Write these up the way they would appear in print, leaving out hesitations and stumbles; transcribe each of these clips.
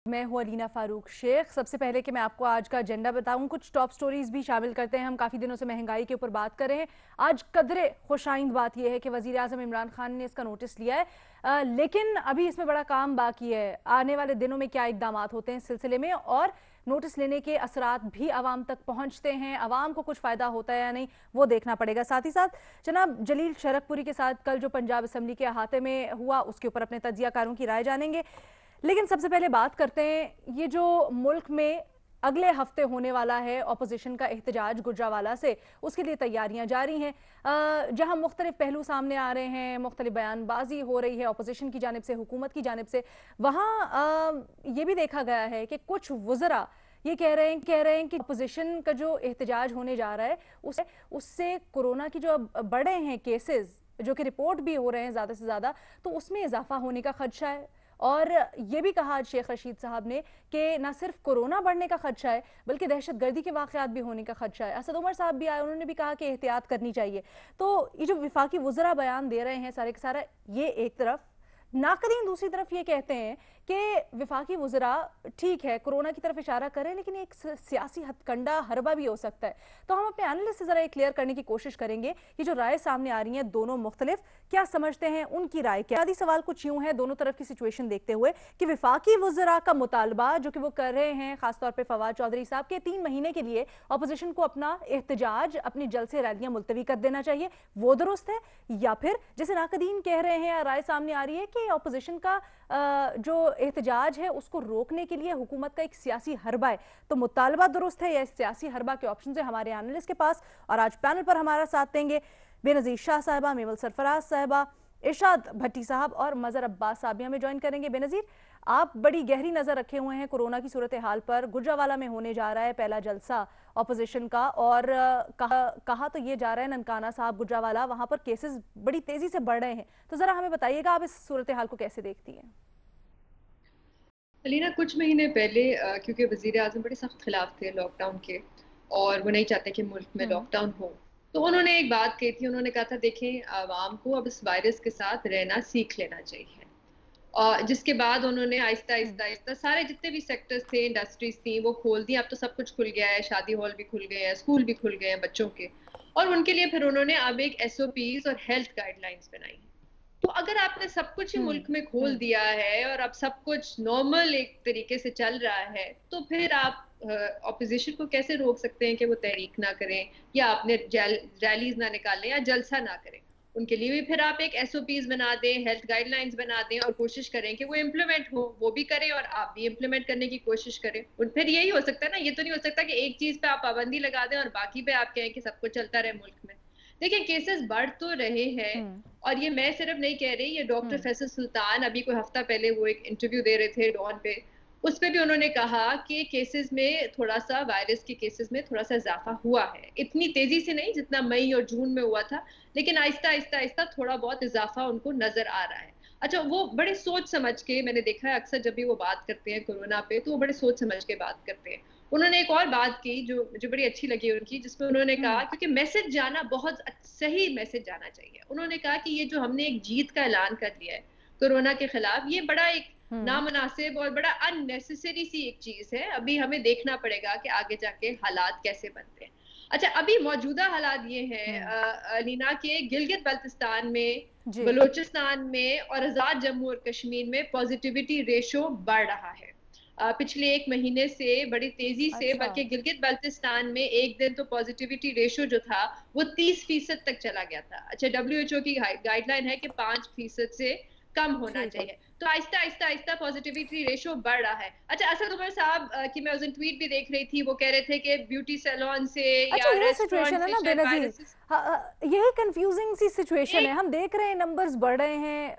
मैं हूँ अलीना फारूक शेख। सबसे पहले कि मैं आपको आज का एजेंडा बताऊं, कुछ टॉप स्टोरीज भी शामिल करते हैं। हम काफ़ी दिनों से महंगाई के ऊपर बात कर रहे हैं। आज कदरे खुशाइंद बात यह है कि वज़ीर आज़म इमरान खान ने इसका नोटिस लिया है, लेकिन अभी इसमें बड़ा काम बाकी है। आने वाले दिनों में क्या इकदाम होते हैं इस सिलसिले में, और नोटिस लेने के असरात भी आवाम तक पहुंचते हैं, आवाम को कुछ फ़ायदा होता है या नहीं, वो देखना पड़ेगा। साथ ही साथ जनाब जलील शरकपुरी के साथ कल जो पंजाब असम्बली के अहाते में हुआ, उसके ऊपर अपने तजियाकारों की राय जानेंगे। लेकिन सबसे पहले बात करते हैं, ये जो मुल्क में अगले हफ्ते होने वाला है ऑपोजिशन का एहतजाज गुजरावाला से, उसके लिए तैयारियां जारी हैं। जहां मुख्तलिफ पहलू सामने आ रहे हैं, मुख्तलिफ बयानबाजी हो रही है ऑपोजिशन की जानिब से, हुकूमत की जानिब से। वहाँ ये भी देखा गया है कि कुछ वज़रा ये कह रहे हैं कि अपोजिशन का जो एहतजाज होने जा रहा है उससे कोरोना की जो अब बढ़े हैं केसेस, जो कि रिपोर्ट भी हो रहे हैं ज़्यादा से ज़्यादा, तो उसमें इजाफा होने का खदशा है। और ये भी कहा आज शेख रशीद साहब ने कि न सिर्फ कोरोना बढ़ने का खदशा है, बल्कि दहशतगर्दी के वाक़यात भी होने का खदशा है। असद उमर साहब भी आए, उन्होंने भी कहा कि एहतियात करनी चाहिए। तो ये जो विफाकी वज़रा बयान दे रहे हैं सारे के सारा, ये एक तरफ, नाकदीन दूसरी तरफ ये कहते हैं कि विफाकी वज़रा ठीक है कोरोना की तरफ इशारा करें, लेकिन एक सियासी हथकंडा हरबा भी हो सकता है। तो हम अपने एनालिस्ट से ज़रा एक क्लियर करने की कोशिश करेंगे कि जो राय सामने आ रही है दोनों मुख्तलिफ, क्या समझते हैं, उनकी राय क्या। आदि सवाल कुछ यूं है दोनों तरफ की सिचुएशन देखते हुए कि विफाकी वज़रा का मुतालबा जो कि वो कर रहे हैं, खासतौर पर फवाद चौधरी साहब के, 3 महीने के लिए अपोजिशन को अपना एहतजाज, अपनी जलसे रैलियां मुलतवी कर देना चाहिए, वो दुरुस्त है। या फिर जैसे नाकदीन कह रहे हैं, राय सामने आ रही है कि अपोजिशन का जो एहतजाज है उसको रोकने के लिए हुकूमत का एक सियासी हरबा है, तो मुतालबा दुरुस्त है या इस सियासी हरबा के ऑप्शन है हमारे एनालिस्ट के पास। और आज पैनल पर हमारा साथ देंगे बेनज़ीर शाह साहिबा, मेवल सरफराज साहिबा, इरशाद भट्टी साहब और मजहर अब्बास साहब भी हमें ज्वाइन करेंगे। बेनज़ीर, आप बड़ी गहरी नजर रखे हुए हैं कोरोना की सूरत हाल पर। गुजरावाला में होने जा रहा है पहला जलसा ऑपोजिशन का, और कहा तो ये जा रहा है ननकाना साहब गुजरावाला, वहां पर केसेस बड़ी तेजी से बढ़ रहे हैं। तो जरा हमें बताइएगा आप इस सूरत हाल को कैसे देखती हैं। अलीना, कुछ महीने पहले क्योंकि वजीर आजम बड़े सख्त खिलाफ थे लॉकडाउन के, और वो नहीं चाहते कि मुल्क में लॉकडाउन हो, तो उन्होंने एक बात कही थी। उन्होंने कहा था, देखें, आवाम को अब इस वायरस के साथ रहना सीख लेना चाहिए। और जिसके बाद उन्होंने आहिस्ता आहिस्ता आहिस्ता सारे जितने भी सेक्टर्स थे, इंडस्ट्रीज थी, वो खोल दी। अब तो सब कुछ खुल गया है, शादी हॉल भी खुल गए हैं, स्कूल भी खुल गए हैं बच्चों के। और उनके लिए फिर उन्होंने अब एक एसओपीज और हेल्थ गाइडलाइंस बनाई। तो अगर आपने सब कुछ ही मुल्क में खोल दिया है और अब सब कुछ नॉर्मल एक तरीके से चल रहा है, तो फिर आप ऑपोजिशन को कैसे रोक सकते हैं कि वो तहरीक ना करें, या अपने रैलीज ना निकालें, या जलसा ना करें। उनके लिए भी फिर आप एक एसओपीज बना दें, हेल्थ गाइडलाइंस बना दें, और कोशिश करें कि वो इम्प्लीमेंट हो, वो भी करें और आप भी इम्प्लीमेंट करने की कोशिश करें। और फिर यही हो सकता है ना, ये तो नहीं हो सकता कि एक चीज पे आप पाबंदी लगा दें और बाकी पे आप कहें कि सब कुछ चलता रहे मुल्क में। देखिए, केसेस बढ़ तो रहे हैं, और ये मैं सिर्फ नहीं कह रही, ये डॉक्टर फैसल सुल्तान अभी कोई हफ्ता पहले वो एक इंटरव्यू दे रहे थे डॉन पे, उस पे भी उन्होंने कहा कि केसेस में थोड़ा सा, वायरस के केसेस में थोड़ा सा इजाफा हुआ है। इतनी तेजी से नहीं जितना मई और जून में हुआ था, लेकिन आहिस्ता आहिस्ता आहिस्ता थोड़ा बहुत इजाफा उनको नजर आ रहा है। अच्छा, वो बड़े सोच समझ के, मैंने देखा है अक्सर जब भी वो बात करते हैं कोरोना पे, तो वो बड़े सोच समझ के बात करते हैं। उन्होंने एक और बात की जो मुझे बड़ी अच्छी लगी उनकी, जिसमें उन्होंने कहा, क्योंकि मैसेज जाना बहुत सही मैसेज जाना चाहिए, उन्होंने कहा कि ये जो हमने एक जीत का ऐलान कर दिया है कोरोना के खिलाफ, ये बड़ा एक नामुनासिब और बड़ा अननेसेसरी सी एक चीज है। अभी हमें देखना पड़ेगा कि आगे जाके हालात कैसे बनते हैं। अच्छा, अभी मौजूदा हालात ये हैं लीना, के गिलगित बल्तिस्तान में, बलूचिस्तान में और आजाद जम्मू और कश्मीर में पॉजिटिविटी रेशो बढ़ रहा है पिछले 1 महीने से बड़ी तेजी से। अच्छा। बल्कि गिलगित बल्तिस्तान में एक दिन तो पॉजिटिविटी रेशो जो था वो 30% तक चला गया था। अच्छा, डब्ल्यूएचओ की गाइडलाइन है कि 5% से कम होना चाहिए। तो आहिस्ता आहिस्ता आहिस्ता पॉजिटिविटी रेशो बढ़ रहा है। अच्छा, असद उमर साहब की मैं उस दिन ट्वीट भी देख रही थी, वो कह रहे थे कि ब्यूटी सैलून से अच्छा, या यही रेस्टोरेंट सिचुएशन है से ना शायद बेनजीर। वायरसेस। यही कंफ्यूजिंग सी सिचुएशन है। एक हम देख रहे हैं नंबर्स बढ़ रहे हैं,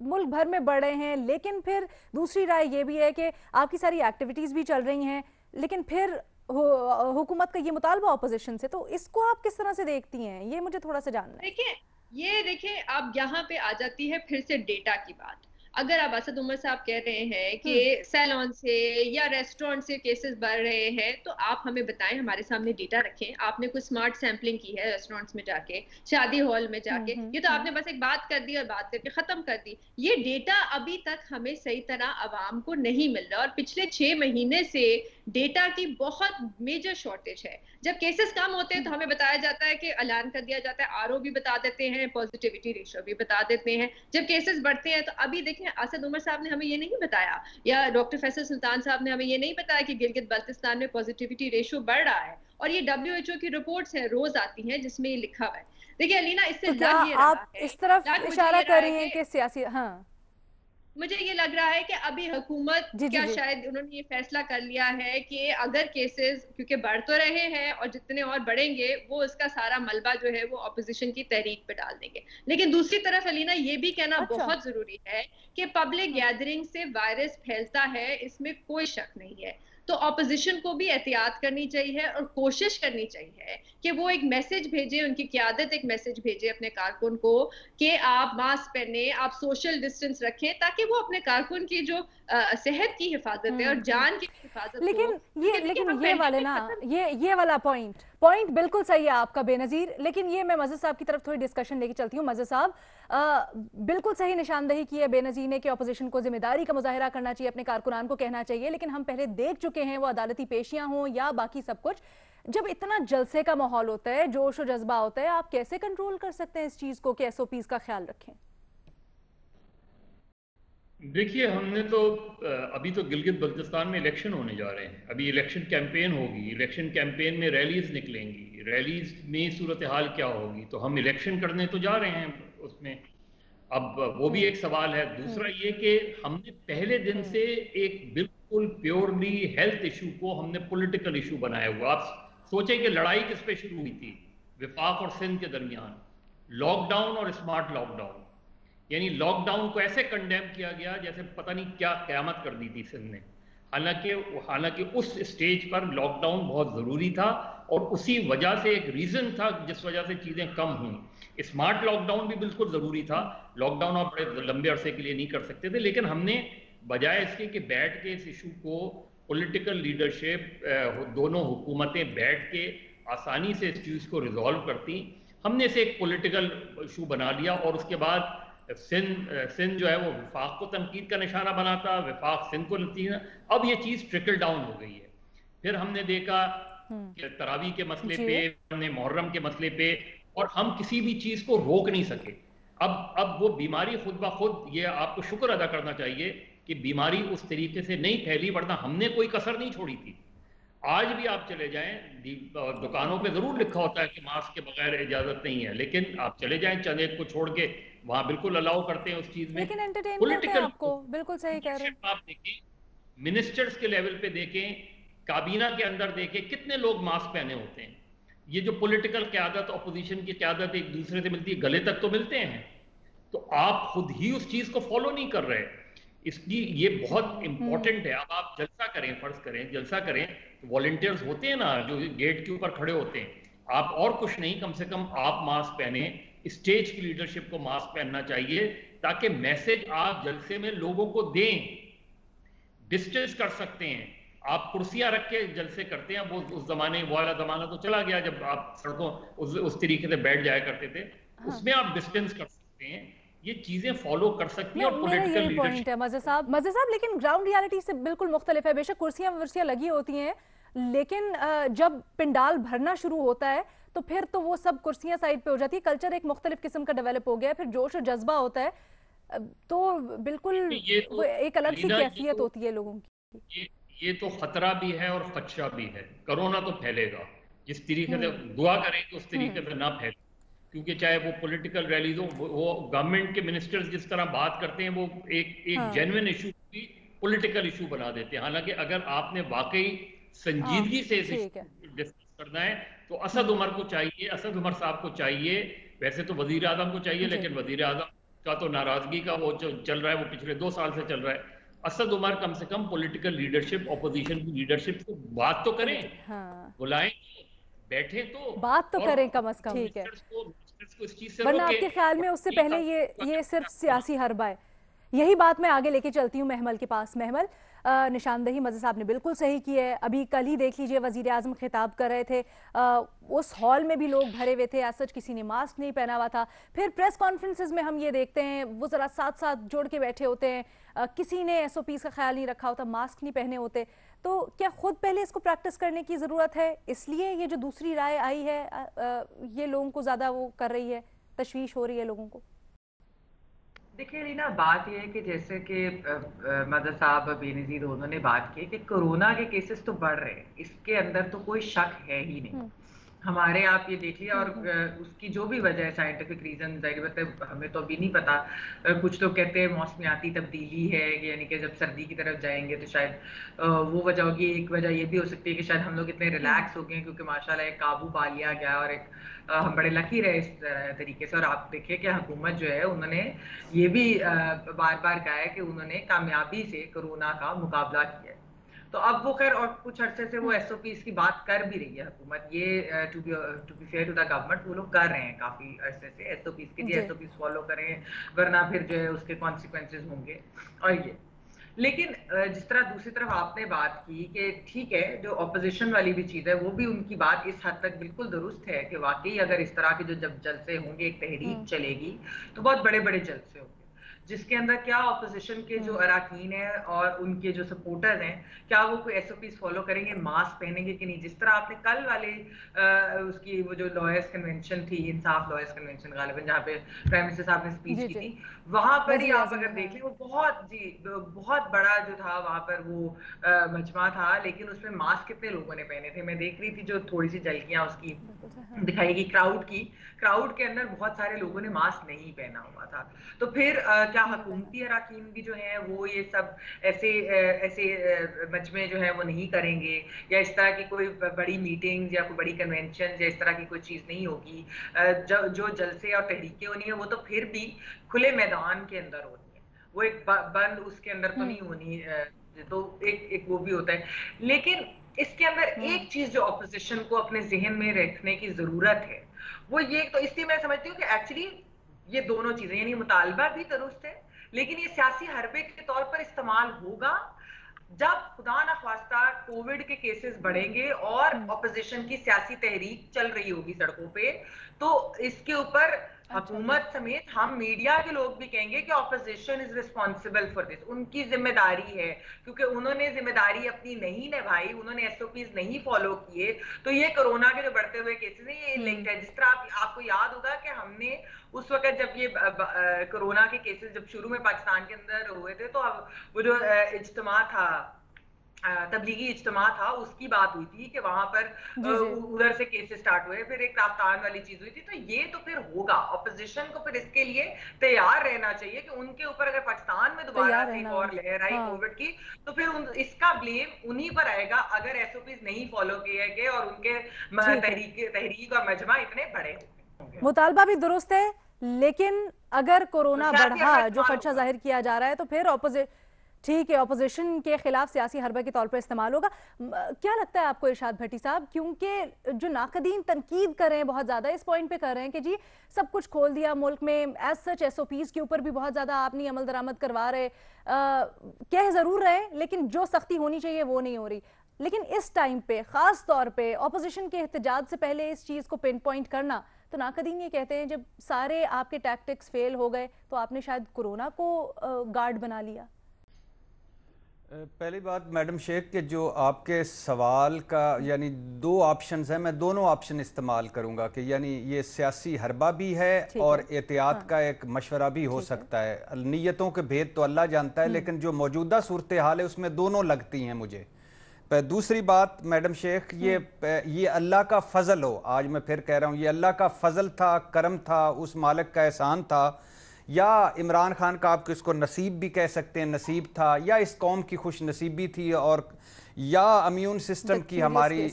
मुल्क भर में बढ़ रहे हैं, लेकिन फिर दूसरी राय ये भी है कि आपकी सारी एक्टिविटीज भी चल रही हैं, लेकिन फिर हुकूमत का ये मुतालबा ऑपोजिशन से, तो इसको आप किस तरह से देखती हैं, ये मुझे थोड़ा सा जानना है। देखिए, ये देखिए, अब यहाँ पे आ जाती है फिर से डेटा की बात। अगर अब असद उमर साहब कह रहे हैं कि सैलून से या रेस्टोरेंट से केसेस बढ़ रहे हैं, तो आप हमें बताएं, हमारे सामने डेटा रखें। आपने कुछ स्मार्ट सैम्पलिंग की है रेस्टोरेंट्स में जाके, शादी हॉल में जाके, ये तो आपने बस एक बात कर दी और बात करके खत्म कर दी। ये डेटा अभी तक हमें सही तरह आवाम को नहीं मिल रहा, और पिछले 6 महीने से डेटा की बहुत मेजर शॉर्टेज है। जब केसेस कम होते हैं तो हमें बताया जाता है कि ऐलान कर दिया जाता है, आरओ भी बता देते हैं, पॉजिटिविटी रेशियो भी बता देते हैं। जब केसेस बढ़ते हैं तो अभी देखें, असद उमर साहब ने हमें ये नहीं बताया, या डॉक्टर फैसल सुल्तान साहब ने हमें ये नहीं बताया कि गिलगित बल्तिस्तान में पॉजिटिविटी रेशियो बढ़ रहा है। और ये WHO की रिपोर्ट्स हैं, रोज आती हैं, जिसमें ये लिखा हुआ है। देखिए अलीना, इससे तो क्या लग ये रहा आप है, इस तरफ मुझे इशारा ये रहा कर है रही हैं कि कि सियासी, हाँ मुझे ये लग रहा है कि अभी हुकूमत जी जी क्या, जी, शायद उन्होंने ये फैसला कर लिया है कि अगर केसेस क्योंकि बढ़ तो रहे हैं और जितने और बढ़ेंगे वो इसका सारा मलबा जो है वो ऑपोजिशन की तहरीक पे डाल देंगे। लेकिन दूसरी तरफ अलीना, ये भी कहना अच्छा, बहुत जरूरी है कि पब्लिक गैदरिंग से वायरस फैलता है, इसमें कोई शक नहीं है। तो ऑपोजिशन को भी एहतियात करनी चाहिए और कोशिश करनी चाहिए कि वो एक मैसेज भेजे, उनकी क़यादत एक मैसेज भेजे अपने कारकुन को कि आप मास्क पहने, आप सोशल डिस्टेंस रखें, ताकि वो अपने कारकुन की जो सेहत की हिफाजत है और जान की हिफाजत हो। लेकिन क्योंकि देखिए, हम ये पहले वाले भी ना, खत्म। ये वाला पॉइंट बिल्कुल सही है आपका बेनजीर, लेकिन ये मैं मज़हर साहब की तरफ थोड़ी डिस्कशन लेके चलती हूँ। मज़हर साहब, बिल्कुल सही निशानदेही की है बेनजीर ने कि अपोजिशन को जिम्मेदारी का मुजाहरा करना चाहिए, अपने कारकुनान को कहना चाहिए, लेकिन हम पहले देख चुके हैं, वो अदालती पेशियां हों या बाकी सब कुछ, जब इतना जलसे का माहौल होता है, जोश और जज्बा होता है, आप कैसे कंट्रोल कर सकते हैं इस चीज़ को कि SOPs का ख्याल रखें? देखिए, हमने तो अभी तो गिलगित बल्तिस्तान में इलेक्शन होने जा रहे हैं। अभी इलेक्शन कैंपेन होगी, इलेक्शन कैंपेन में रैलीज निकलेंगी, रैलीज में सूरत हाल क्या होगी, तो हम इलेक्शन करने तो जा रहे हैं उसमें। अब वो भी एक सवाल है। दूसरा ये कि हमने पहले दिन से एक बिल्कुल प्योरली हेल्थ इशू को हमने पॉलिटिकल इशू बनाया हुआ। आप सोचें कि लड़ाई किस पे शुरू हुई थी? विफाक और सिंध के दरमियान लॉकडाउन और स्मार्ट लॉकडाउन, यानी लॉकडाउन को ऐसे कंडेम किया गया जैसे पता नहीं क्या क़यामत कर दी थी सिंध ने। हालांकि उस स्टेज पर लॉकडाउन बहुत ज़रूरी था और उसी वजह से एक रीज़न था जिस वजह से चीज़ें कम हुई। स्मार्ट लॉकडाउन भी बिल्कुल ज़रूरी था। लॉकडाउन आप बड़े लंबे अरसे के लिए नहीं कर सकते थे, लेकिन हमने बजाय इसके कि बैठ के इस इशू को पॉलिटिकल लीडरशिप, दोनों हुकूमतें बैठ के आसानी से इस चीज़ को रिजॉल्व करती, हमने इसे एक पॉलिटिकल इशू बना लिया। और उसके बाद सिंध जो है वो विफाक को तनकीद का निशाना बनाता, विफाक सिंध को नतीजा। अब ये चीज़ ट्रिकल डाउन हो गई है। फिर हमने देखा कि तरावी के मसले पे, हमने मुहर्रम के मसले पे, और हम किसी भी चीज़ को रोक नहीं सके। अब वो बीमारी खुद ब खुद, ये आपको शुक्र अदा करना चाहिए कि बीमारी उस तरीके से नहीं फैली, वरना हमने कोई कसर नहीं छोड़ी थी। आज भी आप चले जाएं, दुकानों पे जरूर लिखा होता है कि मास्क के बगैर इजाजत नहीं है, लेकिन आप चले जाएं चंद को छोड़ के, वहां बिल्कुल अलाउ करते हैं उस चीज में। लेकिन एंटरटेन करते हैं पॉलिटिकल आपको, बिल्कुल सही कह रहे हैं। आप देखें, मिनिस्टर्स के लेवल पे देखें, काबीना के अंदर देखें, कितने लोग मास्क पहने होते हैं। ये जो पॉलिटिकल क्यादत, अपोजिशन की क्यादत एक दूसरे से मिलती है, गले तक तो मिलते हैं, तो आप खुद ही उस चीज को फॉलो नहीं कर रहे। इसकी ये बहुत इंपॉर्टेंट है। अब आप जलसा करें, फर्ज करें जलसा करें, तो वॉलंटियर्स होते हैं ना जो गेट के ऊपर खड़े होते हैं, आप और कुछ नहीं, कम से कम आप मास्क पहने। स्टेज की लीडरशिप को मास्क पहनना चाहिए ताकि मैसेज आप जलसे में लोगों को दें। डिस्टेंस कर सकते हैं, आप कुर्सियां रख के जलसे करते हैं, वो उस जमाने, वो वाला जमाना तो चला गया जब आप सड़कों उस तरीके से बैठ जाया करते थे। उसमें आप डिस्टेंस कर सकते हैं, ये चीजें फॉलो कर सकती हैं। और मेरा पॉलिटिकल यही पॉइंट है मज़हर साहब, लेकिन ग्राउंड रियलिटी से बिल्कुल मुख्तलिफ है। बेशक कुर्सियां वर्सियां लगी होती हैं, लेकिन जब पिंडाल भरना शुरू होता है तो फिर तो वो सब कुर्सियां साइड पे हो जाती है, कल्चर एक मुख्तलिफ किस्म का डेवलप हो गया है, फिर जोश और जज्बा होता है, तो बिल्कुल तो वो एक अलग सी लीना, कैफियत होती है लोगों की। ये तो खतरा भी है और खदशा भी है। कोरोना तो फैलेगा, जिस तरीके से दुआ करें कि उस तरीके से ना फैले, क्योंकि चाहे वो पॉलिटिकल रैलीज हो, वो गवर्नमेंट के मिनिस्टर्स जिस तरह बात करते हैं, वो एक जेन्युइन इशू भी पॉलिटिकल इशू बना देते हैं। हालांकि अगर आपने वाकई संजीदगी से इस डिस्कस करना है तो असद उमर को चाहिए, असद उमर साहब को चाहिए, वैसे तो वजीर आजम को चाहिए, लेकिन वजीर आजम का तो नाराजगी का वो जो चल रहा है वो पिछले 2 साल से चल रहा है। असद उमर कम से कम पॉलिटिकल लीडरशिप, ऑपोजिशन की लीडरशिप को बात तो करें, बुलाएं, बैठे तो बात तो करें कम से कम, ठीक है, वरना आपके ख्याल में उससे पहले ये सिर्फ सियासी हरबा है। यही बात मैं आगे लेके चलती हूँ महमल के पास। महमल, निशानदेही मज़े साहब ने बिल्कुल सही की है। अभी कल ही देख लीजिए वजीर आज़म खिताब कर रहे थे, उस हॉल में भी लोग भरे हुए थे, एज सच किसी ने मास्क नहीं पहना हुआ था। फिर प्रेस कॉन्फ्रेंसेज में हम ये देखते हैं वो ज़रा साथ साथ जोड़ के बैठे होते हैं, किसी ने SOPs का ख्याल नहीं रखा होता, मास्क नहीं पहने होते। तो क्या खुद पहले इसको प्रैक्टिस करने की ज़रूरत है, इसलिए ये जो दूसरी राय आई है ये लोगों को ज़्यादा वो कर रही है, तशवीश हो रही है लोगों को? देखिए रीना, बात यह है कि जैसे कि मदर साहब बेनज़ीर उन्होंने बात की कि कोरोना के केसेस तो बढ़ रहे हैं, इसके अंदर तो कोई शक है ही नहीं। हमारे आप ये देख लिया, और उसकी जो भी वजह है, साइंटिफिक रीजन जाहिर बात है हमें तो अभी नहीं पता। कुछ लोग कहते हैं मौसमियाती तब्दीली है, यानी कि जब सर्दी की तरफ जाएंगे तो शायद वो वजह होगी। एक वजह ये भी हो सकती है कि शायद हम लोग इतने रिलैक्स हो गए क्योंकि माशाल्लाह एक काबू पा लिया गया, और एक हम बड़े लकी रहे इस तरीके से। और आप देखिए कि हुकूमत जो है उन्होंने ये भी बार बार कहा है कि उन्होंने कामयाबी से कोरोना का मुकाबला किया है। तो अब वो खैर और कुछ अरसे से वो SOPs की बात कर भी रही है हुकूमत। ये to be fair to the government, वो लोग कर रहे हैं काफी अरसे से SOPs के, जी SOPs फॉलो करें वरना फिर जो है उसके कॉन्सिक्वेंसेज होंगे। और ये लेकिन जिस तरह दूसरी तरफ आपने बात की कि ठीक है, जो ऑपोजिशन वाली भी चीज है वो भी उनकी बात इस हद तक बिल्कुल दुरुस्त है कि वाकई अगर इस तरह के जो जब जलसे होंगे, एक तहरीक चलेगी तो बहुत बड़े बड़े जलसे होंगे, जिसके अंदर क्या ऑपोजिशन के जो अराकीन है और उनके जो सपोर्टर्स हैं, क्या वो कोई SOPs फॉलो करेंगे, मास्क पहनेंगे कि नहीं। जिस तरह आपने कल वाले उसकी वो जो लॉयर्स कन्वेंशन थी, इंसाफ लॉयर्स कन्वेंशन गालिबन, जहाँ पे प्राइम मिनिस्टर साहब ने स्पीच की थी, वहां पर ही आप अगर देख लें वो बहुत बड़ा जो था वहां पर वो मजमा था, लेकिन उसमें मास्क कितने लोगों ने पहने थे। मैं देख रही थी जो थोड़ी सी झलकियां उसकी दिखाएगी क्राउड के अंदर बहुत सारे लोगों ने मास्क नहीं पहना हुआ था। तो फिर क्या हुकूमती अराकीन भी जो है वो ये सब ऐसे मजमे जो है वो नहीं करेंगे, या इस तरह की कोई बड़ी मीटिंग या कोई बड़ी कन्वेंशन या इस तरह की कोई चीज नहीं होगी। जो जलसे और तहरीकें होनी है वो तो फिर भी खुले मैदान के अंदर होनी है, वो एक बंद उसके अंदर तो नहीं होनी। तो एक वो भी होता है। लेकिन इसके अंदर एक चीज जो ऑपोजिशन को अपने जहन में रखने की जरूरत है वो ये, तो इसलिए मैं समझती हूँ कि एक्चुअली ये दोनों चीजें, यानी मुतालबा भी दुरुस्त है, लेकिन ये सियासी हरबे के तौर पर इस्तेमाल होगा जब खुदा न खास्ता कोविड के केसेस बढ़ेंगे और ऑपोजिशन की सियासी तहरीक चल रही होगी सड़कों पे। तो इसके ऊपर हुकूमत समेत हम मीडिया के लोग भी कहेंगे कि opposition is responsible for this, उनकी जिम्मेदारी है, क्योंकि उन्होंने जिम्मेदारी अपनी नहीं निभाई, उन्होंने SOPs नहीं फॉलो किए। तो ये कोरोना के जो बढ़ते हुए केसेस हैं ये लिंक्ड है। जिस तरह आपको याद होगा कि हमने उस वक्त जब ये कोरोना के केसेस जब शुरू में पाकिस्तान के अंदर हुए थे, तो वो जो इज्तिमा था, तबलीगी इज्तिमा था, उसकी बात हुई थी कि वहां पर उधर से केसेस स्टार्ट हुए, फिर एक राफ्तान वाली चीज हुई थी। तो ये तो फिर होगा, ऑपोजिशन को फिर इसके लिए तैयार रहना चाहिए कि उनके ऊपर अगर पाकिस्तान में दोबारा से एक और लहर आई कोविड की तो फिर इसका ब्लेम उन्हीं पर आएगा अगर SOPs नहीं फॉलो किए गए और उनके तहरीक और मजमा इतने बड़े होंगे। मुतालबा भी दुरुस्त है, लेकिन अगर कोरोना बढ़ा जो खदशा जाहिर किया जा रहा है तो फिर ठीक है, ऑपोजिशन के खिलाफ सियासी हरबे के तौर पर इस्तेमाल होगा। क्या लगता है आपको इरशाद भट्टी साहब, क्योंकि जो नाकदीन तनकीद कर रहे हैं बहुत ज्यादा इस पॉइंट पे कर रहे हैं कि जी सब कुछ खोल दिया मुल्क में, एज सच SOPs के ऊपर भी बहुत ज्यादा आप नहीं अमल दरामद करवा रहे, कह जरूर रहे हैं लेकिन जो सख्ती होनी चाहिए वो नहीं हो रही। लेकिन इस टाइम पे खास तौर पे ऑपोजिशन के एहतजाज से पहले इस चीज को पिन पॉइंट करना, तो नाकदीन ये कहते हैं जब सारे आपके टैक्टिक्स फेल हो गए तो आपने शायद कोरोना को गार्ड बना लिया। पहली बात मैडम शेख के जो आपके सवाल का यानी दो ऑप्शंस हैं, मैं दोनों ऑप्शन इस्तेमाल करूंगा कि यानी ये सियासी हरबा भी है और एहतियात का एक मशवरा भी हो सकता है। नीयतों के भेद तो अल्लाह जानता है, लेकिन जो मौजूदा सूरत हाल है उसमें दोनों लगती हैं मुझे। दूसरी बात मैडम शेख, ये अल्लाह का फजल हो, आज मैं फिर कह रहा हूँ, ये अल्लाह का फजल था, करम था, उस मालिक का एहसान था, या इमरान खान का आप किसको नसीब भी कह सकते हैं, नसीब था, या इस कौम की खुश नसीबी थी, और या इम्यून सिस्टम की हमारी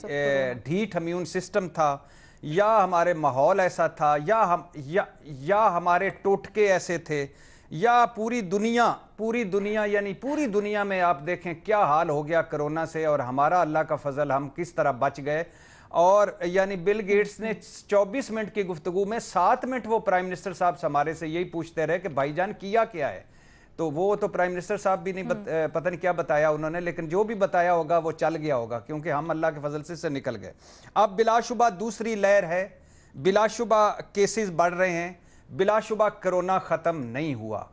ढीठ इम्यून सिस्टम था, या हमारे माहौल ऐसा था, या हमारे टोटके ऐसे थे, या पूरी दुनिया यानी पूरी दुनिया में आप देखें क्या हाल हो गया कोरोना से, और हमारा अल्लाह का फजल हम किस तरह बच गए। और यानी बिल गेट्स ने 24 मिनट की गुफ्तगू में 7 मिनट वो प्राइम मिनिस्टर साहब हमारे से यही पूछते रहे कि भाईजान किया क्या है, तो वो तो प्राइम मिनिस्टर साहब भी नहीं पता नहीं क्या बताया उन्होंने, लेकिन जो भी बताया होगा वो चल गया होगा, क्योंकि हम अल्लाह के फजल से निकल गए। अब बिलाशुबा दूसरी लहर है, बिलाशुबा केसेस बढ़ रहे हैं, बिलाशुबा कोरोना ख़त्म नहीं हुआ,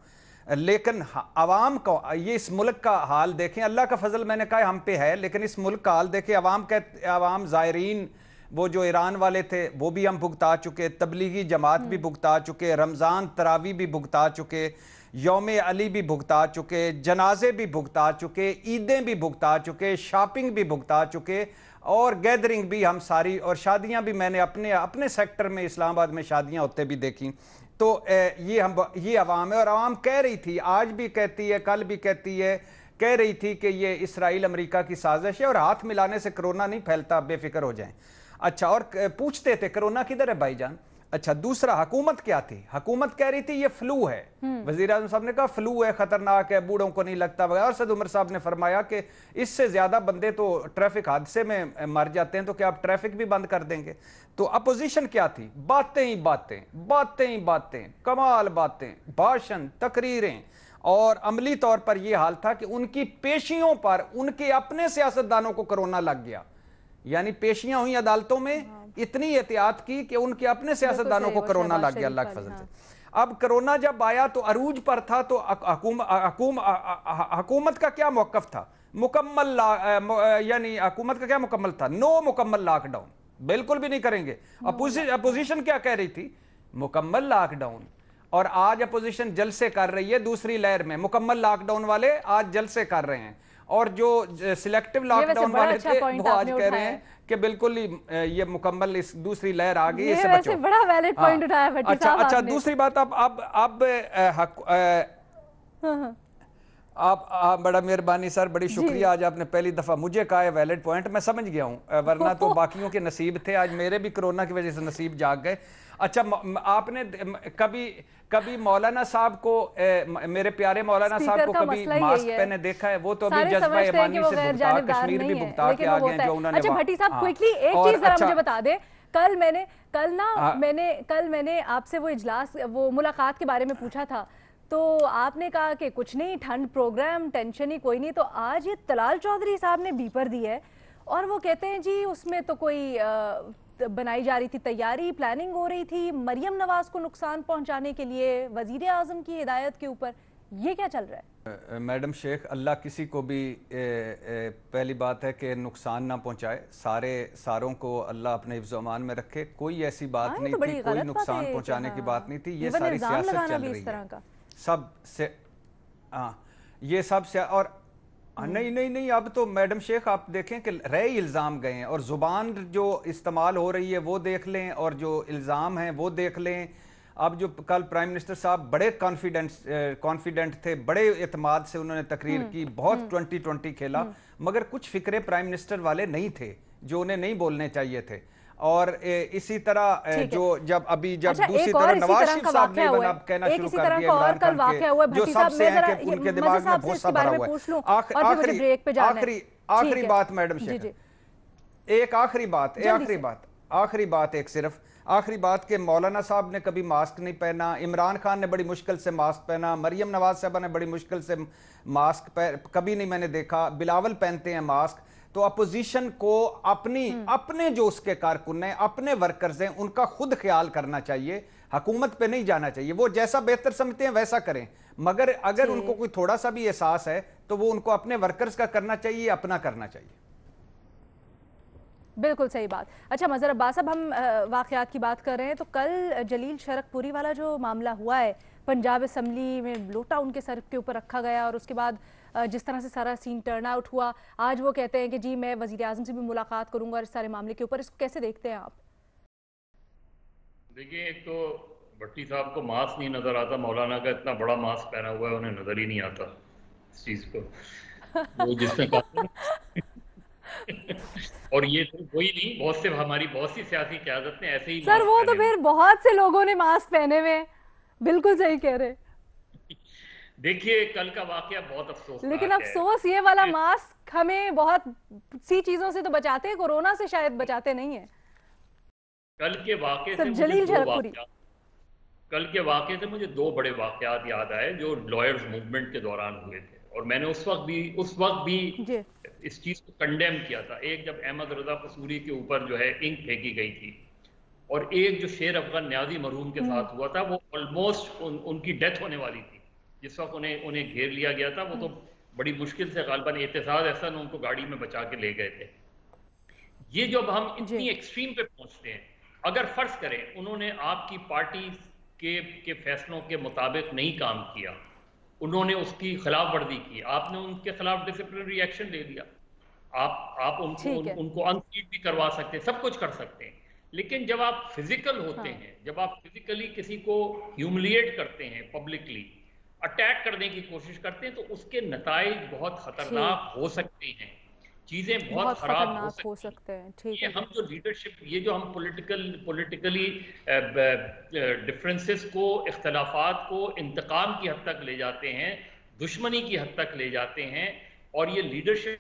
लेकिन अवाम को ये इस मुल्क का हाल देखें। अल्लाह का फजल मैंने कहा हम पे है, लेकिन इस मुल्क का हाल देखें। अवाम ज़ायरीन वो जो ईरान वाले थे वो भी हम भुगता चुके, तबलीगी जमात भी भुगता चुके, रमज़ान तरावी भी भुगता चुके, यौम अली भी भुगता चुके, जनाजे भी भुगता चुके, ईदें भी भुगता चुके, शॉपिंग भी भुगता चुके, और गैदरिंग भी हम सारी, और शादियां भी मैंने अपने सेक्टर में इस्लामाबाद में शादियां होते भी देखी। तो ये अवाम है, और अवाम कह रही थी, आज भी कहती है, कल भी कहती है, कह रही थी कि ये इसराइल अमेरिका की साजिश है और हाथ मिलाने से कोरोना नहीं फैलता, बेफिक्र हो जाएं। अच्छा, और पूछते थे कोरोना किधर है भाईजान। अच्छा, दूसरा हुकूमत क्या थी, हुकूमत कह रही थी ये फ्लू है, वजीर आज़म साहब ने कहा फ्लू है, खतरनाक है, बूढ़ों को नहीं लगता वगैरह। अरशद उमर साहब ने फरमाया कि इससे ज्यादा बंदे तो ट्रैफिक हादसे में मर जाते हैं, तो क्या आप ट्रैफिक भी बंद कर देंगे। तो अपोजिशन क्या थी, बातें ही बातें, बातें ही बातें, कमाल बातें, भाषण, तकरीरें, और अमली तौर पर यह हाल था कि उनकी पेशियों पर उनके अपने सियासतदानों को कोरोना लग गया, यानी पेशियां हुई अदालतों में, इतनी एहतियात की कि उनके अपने सियासतदानों को कोरोना लग गया अल्लाह के फजल से। अब कोरोना जब आया तो अरूज पर था, तो हुकूमत का क्या मौकफ था, मुकम्मल यानी हुकूमत का क्या मुकम्मल था, नो मुकम्मल लॉकडाउन, बिल्कुल भी नहीं करेंगे। अपोजिशन क्या कह रही थी, मुकम्मल लॉकडाउन। और आज अपोजिशन जलसे कर रही है, दूसरी लहर में मुकम्मल लॉकडाउन वाले आज जलसे कर रहे हैं, और जो सिलेक्टिव लॉकडाउन वाले थे वो आज कह रहे हैं कि बिल्कुल ही ये मुकम्मल इस दूसरी लहर आ गई, इससे बचो। बड़ा वैलिड पॉइंट उठाया भट्टी साहब। अच्छा, दूसरी बात, अब आप बड़ा मेहरबानी सर, बड़ी शुक्रिया, आज आपने पहली दफा मुझे कहा है वैलिड पॉइंट, मैं समझ गया हूं, वरना तो बाकियों के नसीब थे, आज मेरे भी कोरोना की वजह से नसीब जाग गए। अच्छा, आपने कभी मौलाना साहब को, मेरे प्यारे मौलाना साहब को कभी मास्क पहने देखा है? वो तो अभी जज्बा ईमानी से भुगता, कश्मीर भी भुगता के आ गए जो उन्होंने। अच्छा भट्टी साहब, क्विकली एक चीज जरा मुझे बता दे, कल मैंने आपसे वो इजलास, वो मुलाकात के बारे में पूछा था, तो आपने कहा कि कुछ नहीं, ठंड प्रोग्राम, टेंशन ही कोई नहीं। तो आज ये तलाल चौधरी साहब ने बीपर दी है और वो कहते हैं जी उसमें तो कोई बनाई जा रही थी तैयारी, प्लानिंग हो रही थी मरियम नवाज को नुकसान पहुंचाने के लिए वजीर आजम की हिदायत के ऊपर। ये क्या चल रहा है? मैडम शेख, अल्लाह किसी को भी पहली बात है कि नुकसान ना पहुंचाए, सारों को अल्लाह अपने हिफ्ज़-ओ-अमान में रखे। कोई ऐसी बात नहीं थी, कोई नुकसान पहुंचाने की बात नहीं थी, ये सारी सियासत चल रही है सब से। ये सब से, और नहीं, अब तो मैडम शेख आप देखें कि रहे इल्ज़ाम गए हैं, और ज़ुबान जो इस्तेमाल हो रही है वो देख लें, और जो इल्ज़ाम हैं वो देख लें। अब जो कल प्राइम मिनिस्टर साहब बड़े कॉन्फिडेंट थे, बड़े एतमाद से उन्होंने तकरीर की, बहुत 2020 खेला, मगर कुछ फिक्रे प्राइम मिनिस्टर वाले नहीं थे जो उन्हें नहीं बोलने चाहिए थे। और इसी तरह जो जब दूसरी तरफ नवाज शरीफ साहब ने कहना शुरू कर दिया इमरान खान के, जो सबसे हैं कि उनके दिमाग में बहुत सा भरा हुआ है। आखिरी बात मैडम शेख, एक आखिरी बात आखिरी बात के मौलाना साहब ने कभी मास्क नहीं पहना, इमरान खान ने बड़ी मुश्किल से मास्क पहना, मरियम नवाज साहबा ने बड़ी मुश्किल से मास्क कभी नहीं मैंने देखा, बिलावल पहनते हैं मास्क। तो अपोजिशन को अपने जो उसके कारकुन हैं, अपने वर्कर्स हैं, उनका खुद ख्याल करना चाहिए, हुकूमत पे नहीं जाना चाहिए। वो जैसा बेहतर समझते हैं वैसा करें, मगर अगर उनको कोई थोड़ा सा भी एहसास है तो वो उनको अपने वर्कर्स का करना चाहिए, अपना करना चाहिए। बिल्कुल सही बात। अच्छा मज़हर अब्बास साहब, हम वाक़यात की बात कर रहे हैं, तो कल जलील शरकपुरी वाला जो मामला हुआ है, पंजाब असम्बली में लोटा उनके सर के ऊपर रखा गया, और उसके बाद जिस तरह से सारा सीन टर्न आउट हुआ, आज वो कहते हैं कि जी मैं वज़ीर आज़म से भी मुलाकात करूंगा इस सारे मामले के ऊपर, इसको कैसे देखते हैं आप? देखिए, एक तो भट्टी साहब को मास्क नहीं नजर आता, मौलाना का इतना बड़ा मास्क पहना हुआ है, उन्हें नजर ही नहीं आता इस चीज को, वो जिसने कहा और ये तो वही नहीं, हमारी बहुत सी सियासी क़यादत ने ऐसे ही सर, वो तो फिर बहुत से लोगों ने मास्क पहने हुए, बिल्कुल सही कह रहे। देखिए, कल का वाकया बहुत अफसोस, लेकिन अफसोस ये वाला मास्क हमें बहुत सी चीजों से तो बचाते हैं, कोरोना से शायद बचाते नहीं है। कल के वाकये से जलील शरकपुरी, कल के वाक़े से मुझे दो बड़े वाक़यात याद आए जो लॉयर्स मूवमेंट के दौरान हुए थे, और मैंने उस वक्त भी इस चीज़ को कंडेम किया था। एक जब अहमद रजा कसूरी के ऊपर जो है इंक फेंकी गई थी, और एक जो शेर अफगान न्याजी मरहूम के साथ हुआ था, वो ऑलमोस्ट उनकी डेथ होने वाली थी जिस वक्त उन्हें घेर लिया गया था। वो तो बड़ी मुश्किल से गालिबन एहतसाब एहसन उनको गाड़ी में बचा के ले गए थे। ये जब हम इतनी एक्सट्रीम पे पहुंचते हैं, अगर फर्ज करें उन्होंने आपकी पार्टी के फैसलों के मुताबिक नहीं काम किया, उन्होंने उसकी खिलाफ वर्जी की, आपने उनके खिलाफ डिसिप्लिनरी एक्शन ले लिया, आप उनको अनसीट भी करवा सकते हैं, सब कुछ कर सकते हैं। लेकिन जब आप फिजिकल होते हैं, जब आप फिजिकली किसी को ह्यूमिलिएट करते हैं, पब्लिकली अटैक करने की कोशिश करते हैं, तो उसके नताइज बहुत खतरनाक हो सकते हैं, चीजें बहुत खराब हो सकते हैं। ठीक है, हम जो लीडरशिप, ये जो हम पॉलिटिकली डिफरेंसेस को, इख्तलाफात को इंतकाम की हद तक ले जाते हैं, दुश्मनी की हद तक ले जाते हैं, और ये लीडरशिप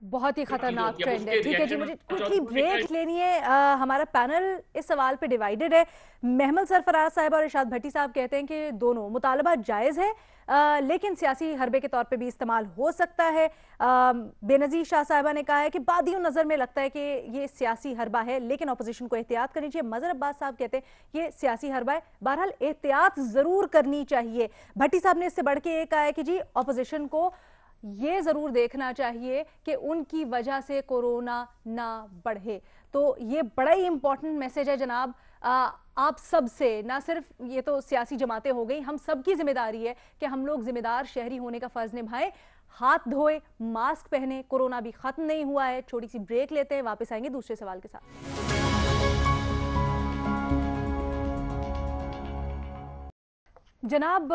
बहुत ही खतरनाक ट्रेंड है। ठीक है जी, मुझे क्विकली ब्रेक लेनी है। हमारा पैनल इस सवाल पे डिवाइडेड है। महमद सरफराज साहब और इरशाद भट्टी साहब कहते हैं कि दोनों मुतालबा जायज़ है, लेकिन सियासी हरबे के तौर पे भी इस्तेमाल हो सकता है। बेनज़ीर शाह साहिबा ने कहा है कि बादियों नज़र में लगता है कि ये सियासी हरबा है, लेकिन अपोजिशन को एहतियात करनी चाहिए। मज़हर अब्बास साहब कहते हैं ये सियासी हरबा है, बहरहाल एहतियात ज़रूर करनी चाहिए। भट्टी साहब ने इससे बढ़ के ये कहा है कि जी अपोजिशन को ये जरूर देखना चाहिए कि उनकी वजह से कोरोना ना बढ़े। तो ये बड़ा ही इंपॉर्टेंट मैसेज है जनाब, आप सब से, ना सिर्फ ये तो सियासी जमातें हो गई, हम सब की जिम्मेदारी है कि हम लोग जिम्मेदार शहरी होने का फर्ज निभाएं, हाथ धोए, मास्क पहने। कोरोना भी खत्म नहीं हुआ है। छोटी सी ब्रेक लेते हैं, वापस आएंगे दूसरे सवाल के साथ। जनाब,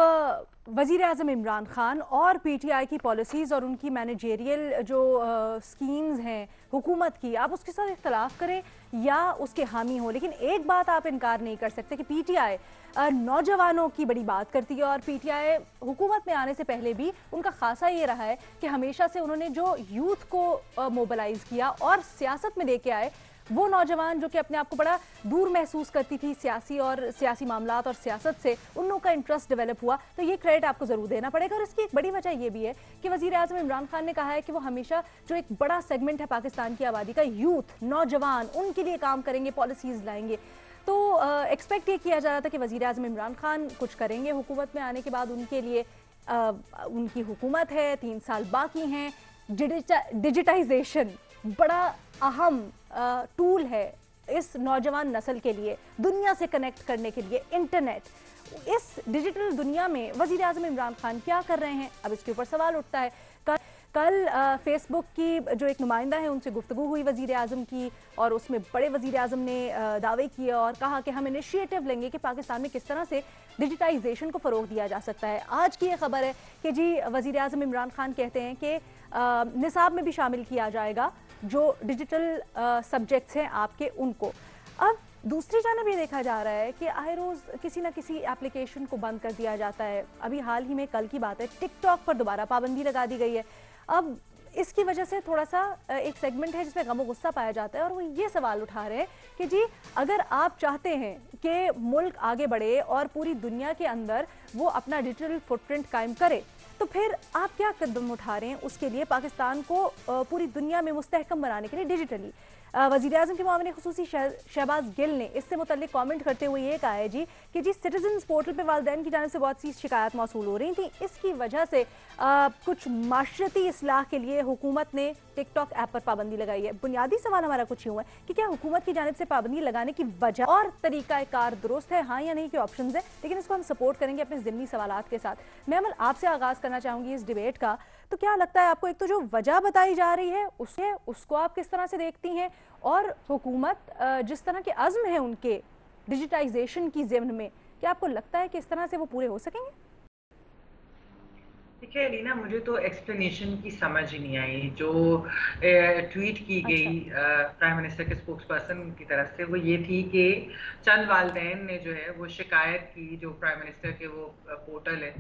वज़ीर आज़म इमरान खान और पीटीआई की पॉलिसीज़ और उनकी मैनेजेरियल जो स्कीम्स हैं हुकूमत की, आप उसके साथ इख्तलाफ करें या उसके हामी हो, लेकिन एक बात आप इनकार नहीं कर सकते कि पीटीआई नौजवानों की बड़ी बात करती है, और पीटीआई हुकूमत में आने से पहले भी उनका खासा ये रहा है कि हमेशा से उन्होंने जो यूथ को मोबिलाइज़ किया और सियासत में लेके आए, वो नौजवान जो कि अपने आप को बड़ा दूर महसूस करती थी सियासी मामलात और सियासत से, उन लोगों का इंटरेस्ट डेवलप हुआ। तो ये क्रेडिट आपको ज़रूर देना पड़ेगा। और इसकी एक बड़ी वजह ये भी है कि वज़ीर आज़म इमरान खान ने कहा है कि वो हमेशा जो एक बड़ा सेगमेंट है पाकिस्तान की आबादी का, यूथ, नौजवान, उनके लिए काम करेंगे, पॉलिसीज़ लाएंगे। तो एक्सपेक्ट ये किया जा रहा था कि वज़ीर आज़म इमरान खान कुछ करेंगे हुकूमत में आने के बाद उनके लिए। उनकी हुकूमत है, 3 साल बाकी हैं। डिजिटाइजेशन बड़ा अहम टूल है इस नौजवान नस्ल के लिए, दुनिया से कनेक्ट करने के लिए। इंटरनेट, इस डिजिटल दुनिया में वज़ीर आज़म इमरान खान क्या कर रहे हैं, अब इसके ऊपर सवाल उठता है। कल फेसबुक की जो एक नुमाइंदा है उनसे गुफ्तगू हुई वज़ीर आज़म की, और उसमें बड़े वज़ीर आज़म ने दावे किए और कहा कि हम इनिशिएटिव लेंगे कि पाकिस्तान में किस तरह से डिजिटाइजेशन को फ़रोग दिया जा सकता है। आज की ये खबर है कि जी वज़ीर आज़म इमरान खान कहते हैं कि निसाब में भी शामिल किया जाएगा जो डिजिटल सब्जेक्ट्स हैं आपके, उनको। अब दूसरी जानब ये देखा जा रहा है कि आए रोज़ किसी ना किसी एप्लीकेशन को बंद कर दिया जाता है। अभी हाल ही में कल की बात है, टिकटॉक पर दोबारा पाबंदी लगा दी गई है। अब इसकी वजह से थोड़ा सा एक सेगमेंट है जिसमें गम गुस्सा पाया जाता है, और वो ये सवाल उठा रहे हैं कि जी अगर आप चाहते हैं कि मुल्क आगे बढ़े और पूरी दुनिया के अंदर वो अपना डिजिटल फुटप्रिंट कायम करे, तो फिर आप क्या कदम उठा रहे हैं उसके लिए पाकिस्तान को पूरी दुनिया में मुस्तहकम बनाने के लिए डिजिटली। वज़ीर आज़म के मामले खुसूसी शहबाज गिल ने इससे मुतल्लिक कमेंट करते हुए ये कहा है जी कि जी सिटीजन्स पोर्टल पे वालिदैन की जानिब से बहुत सी शिकायत मौसूल हो रही थी, इसकी वजह से कुछ माशरती इस्लाह के लिए हुकूमत ने टिकटॉक ऐप पर पाबंदी लगाई है। बुनियादी सवाल हमारा कुछ यूँ है कि क्या हुकूमत की जानिब से पाबंदी लगाने की वजह और तरीक़ाकार दुरुस्त है, हाँ या नहीं के ऑप्शन है, लेकिन इसको हम सपोर्ट करेंगे अपने ज़िमनी सवालात के साथ। मैं अमल आपसे आगाज़ करना चाहूँगी इस डिबेट का, तो क्या लगता है आपको, एक तो जो वजह बताई जा रही है उसको आप किस तरह से देखती हैं, और हुकूमत जिस तरह के अज़्म है उनके डिजिटाइजेशन की ज़िम्न में, क्या आपको लगता है कि इस तरह से वो पूरे हो सकेंगे? देखिए लीना, मुझे तो एक्सप्लेनेशन की समझ ही नहीं आई जो ट्वीट की गई प्राइम मिनिस्टर के स्पोक्स पर्सन की तरफ से। वो ये थी कि चंद वालिदैन ने जो है वो शिकायत की, जो प्राइम मिनिस्टर के वो पोर्टल है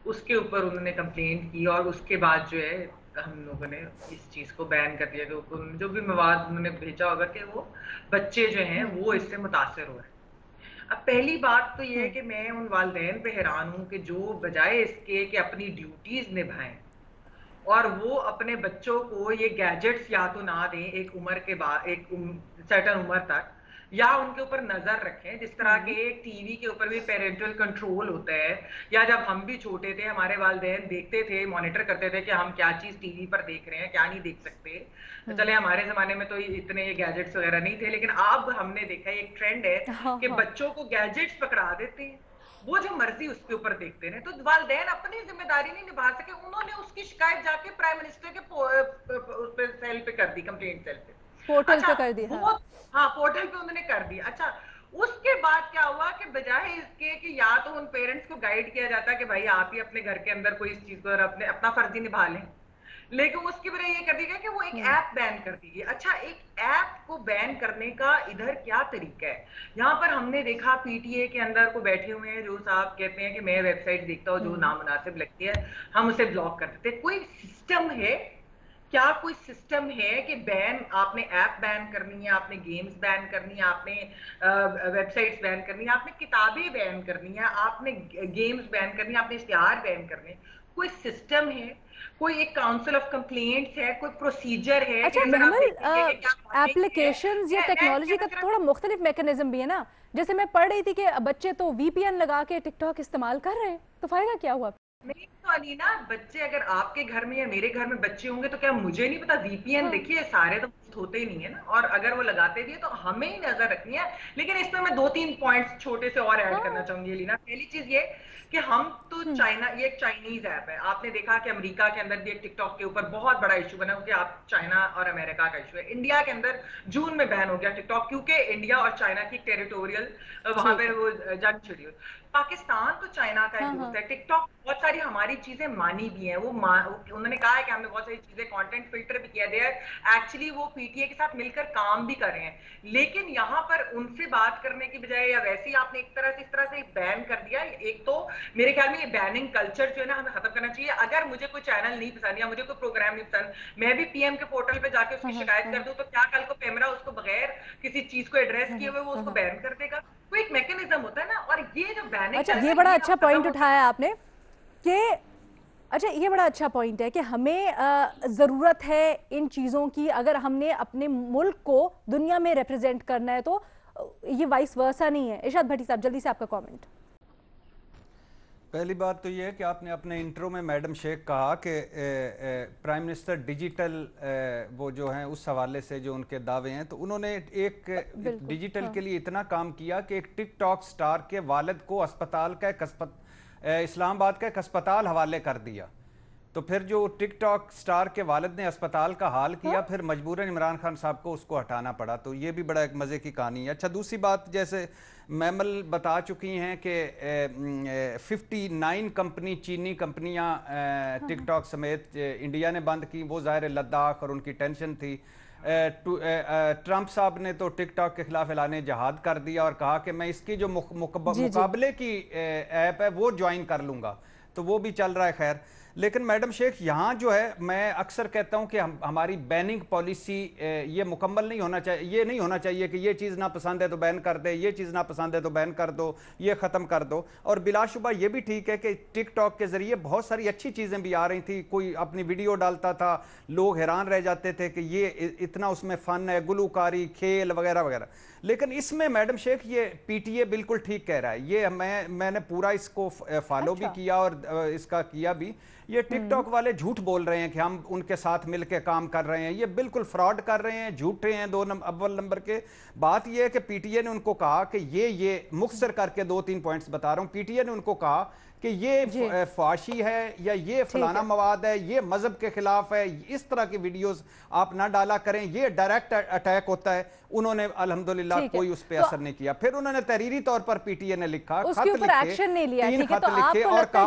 उसके ऊपर उन्होंने कंप्लेंट की, और उसके बाद जो है हम लोगों ने इस चीज़ को बैन कर दिया कि जो भी मवाद उन्होंने भेजा होगा कि वो बच्चे जो हैं वो इससे मुतासर हुए। अब पहली बात तो ये है कि मैं उन वालिदैन पे हैरान हूं कि जो बजाय इसके कि अपनी ड्यूटीज निभाएं और वो अपने बच्चों को ये गैजेट्स या तो ना दें एक उम्र के बाद, एक सर्टेन उम्र तक, या उनके ऊपर नजर रखें। जिस तरह के टीवी के ऊपर भी पेरेंटल कंट्रोल होता है, या जब हम भी छोटे थे हमारे वालिदैन देखते थे, मॉनिटर करते थे कि हम क्या चीज टीवी पर देख रहे हैं, क्या नहीं देख सकते। तो चले हमारे जमाने में तो इतने ये गैजेट्स वगैरह नहीं थे, लेकिन अब हमने देखा एक ट्रेंड है कि बच्चों को गैजेट्स पकड़ा देते हैं, वो जो मर्जी उसके ऊपर देखते हैं। तो वालिदैन अपनी जिम्मेदारी नहीं निभा सके, उन्होंने उसकी शिकायत जाके प्राइम मिनिस्टर के सेल पे कर दी, कंप्लेंट सेल पे, पोर्टल पे कर दी। हाँ, पोर्टल पे उन्होंने कर दी। अच्छा, उसके बाद क्या हुआ कि बजाय इसके कि या तो उन पेरेंट्स को गाइड किया जाता कि भाई आप ही अपने घर के अंदर कोई इस चीज को अपना फर्जी निभा लें, लेकिन उसकी वजह ये कर दी गई कि वो एक ऐप बैन कर दी गई। अच्छा, एक ऐप को बैन करने का इधर क्या तरीका है? यहाँ पर हमने देखा पीटीए के अंदर को बैठे हुए हैं जो साहब कहते हैं कि मैं वेबसाइट देखता हूँ जो नामुनासिब लगती है हम उसे ब्लॉक कर देते हैं। कोई सिस्टम है क्या? कोई सिस्टम है कि बैन, आपने ऐप बैन करनी है, आपने गेम्स बैन करनी है, आपने वेबसाइट्स बैन करनी है, आपने किताबें बैन करनी है, आपने गेम्स बैन करनी है, आपने इश्तिहार बैन करने हैं? कोई सिस्टम है? कोई एक काउंसिल ऑफ कंप्लेंट्स है? कोई प्रोसीजर है? अच्छा महमल, एप्लीकेशंस या टेक्नोलॉजी का थोड़ा मुख्तलिफ मैकेनिज्म भी है ना। जैसे मैं पढ़ रही थी कि बच्चे तो वीपीएन लगा के टिकटॉक इस्तेमाल कर रहे हैं, तो फायदा क्या हुआ? नहीं तो अलीना, बच्चे अगर आपके घर में या मेरे घर में बच्चे होंगे तो क्या मुझे नहीं पता? वीपीएन देखिए सारे तो होते ही नहीं है ना, और अगर वो लगाते भी है तो हमें ही नजर रखनी है। लेकिन इसमें मैं 2-3 पॉइंट्स छोटे से और ऐड करना चाहूंगी अलीना। पहली चीज ये कि हम तो चाइना, ये एक चाइनीज ऐप है। आपने देखा कि अमेरिका के अंदर भी एक टिकटॉक के ऊपर बहुत बड़ा इशू बना कि आप चाइना और अमेरिका का इशू है। इंडिया के अंदर जून में बैन हो गया टिकटॉक, क्योंकि इंडिया और चाइना की टेरिटोरियल वहां पे वो जंग छिड़ी हुई। पाकिस्तान तो चाइना का एक दोस्त है। टिकटॉक बहुत सारी हमारी चीजें मानी भी हैं, वो उन्होंने कहा है कि हमने बहुत सारी चीजें कंटेंट फिल्टर भी किया दिया है। एक्चुअली वो पीटीए के साथ मिलकर काम भी कर रहे हैं, लेकिन यहाँ पर उनसे बात करने की बजाय या वैसे ही आपने एक तरह से इस तरह से बैन कर दिया। एक तो मेरे ख्याल में ये बैनिंग कल्चर जो है ना हमें खत्म करना चाहिए। अगर मुझे कोई चैनल नहीं पसंद या मुझे कोई प्रोग्राम नहीं पसंद, मैं भी पीएम के पोर्टल पे जाके उसकी शिकायत कर दूं, तो क्या कल को कैमरा उसको बगैर किसी चीज को एड्रेस किए हुए वो उसको बैन कर देगा? कोई एक मैकेनिज्म होता है ना। और ये जो बैनिंग, अच्छा ये बड़ा अच्छा पॉइंट उठाया आपने कि अच्छा ये बड़ा अच्छा पॉइंट है कि हमें ज़रूरत है इन चीज़ों की। अगर हमने अपने मुल्क को दुनिया में रिप्रेजेंट करना है तो ये वाइस वर्सा नहीं है। इरशाद भट्टी साहब, जल्दी से आपका कमेंट। पहली बात तो ये है कि आपने अपने इंट्रो में मैडम शेख कहा कि प्राइम मिनिस्टर डिजिटल वो जो हैं उस हवाले से जो उनके दावे हैं, तो उन्होंने एक डिजिटल के लिए इतना काम किया कि एक टिकटॉक स्टार के वालिद को अस्पताल का इस्लामाबाद का एक अस्पताल हवाले कर दिया। तो फिर जो टिकटॉक स्टार के वालिद ने अस्पताल का हाल किया, फिर मजबूरन इमरान खान साहब को उसको हटाना पड़ा। तो ये भी बड़ा एक मज़े की कहानी है। अच्छा, दूसरी बात, जैसे मैमल बता चुकी हैं कि 59 कंपनी, चीनी कंपनियां टिकटॉक समेत इंडिया ने बंद की। वो ज़ाहिर लद्दाख और उनकी टेंशन थी। ट्रंप साहब ने तो टिकटॉक के खिलाफ ऐलान जहाद कर दिया और कहा कि मैं इसकी जो मुकाबले की ऐप है वो ज्वाइन कर लूँगा। तो वो भी चल रहा है। खैर, लेकिन मैडम शेख यहाँ जो है, मैं अक्सर कहता हूँ कि हमारी बैनिंग पॉलिसी ये मुकम्मल नहीं होना चाहिए। ये नहीं होना चाहिए कि ये चीज़ ना पसंद है तो बैन कर दे, ये चीज़ ना पसंद है तो बैन कर दो, ये ख़त्म कर दो। और बिलाशुबा ये भी ठीक है कि टिकटॉक के ज़रिए बहुत सारी अच्छी चीज़ें भी आ रही थी। कोई अपनी वीडियो डालता था, लोग हैरान रह जाते थे कि ये इतना उसमें फ़न है, गुलूकारी, खेल वगैरह वगैरह। लेकिन इसमें मैडम शेख ये पीटीए बिल्कुल ठीक कह रहा है। ये मैंने पूरा इसको फॉलो भी किया और इसका किया भी। ये टिकटॉक वाले झूठ बोल रहे हैं कि हम उनके साथ मिलकर काम कर रहे हैं। ये बिल्कुल फ्रॉड कर रहे हैं, झूठे हैं। अव्वल नंबर के बात ये है कि पीटीए ने उनको कहा कि ये मुख्तसर करके 2-3 पॉइंट्स बता रहा हूं। पीटीए ने उनको कहा कि ये फाशी है या ये फलाना मवाद है, ये मजहब के खिलाफ है, इस तरह की वीडियोस आप ना डाला करें, ये डायरेक्ट अटैक होता है। उन्होंने अल्हम्दुलिल्लाह कोई उस पर असर नहीं किया। फिर उन्होंने तहरीरी तौर पर पीटीए ने लिखा, उसके ऊपर एक्शन नहीं लिया। 3 खत लिखे और कहा,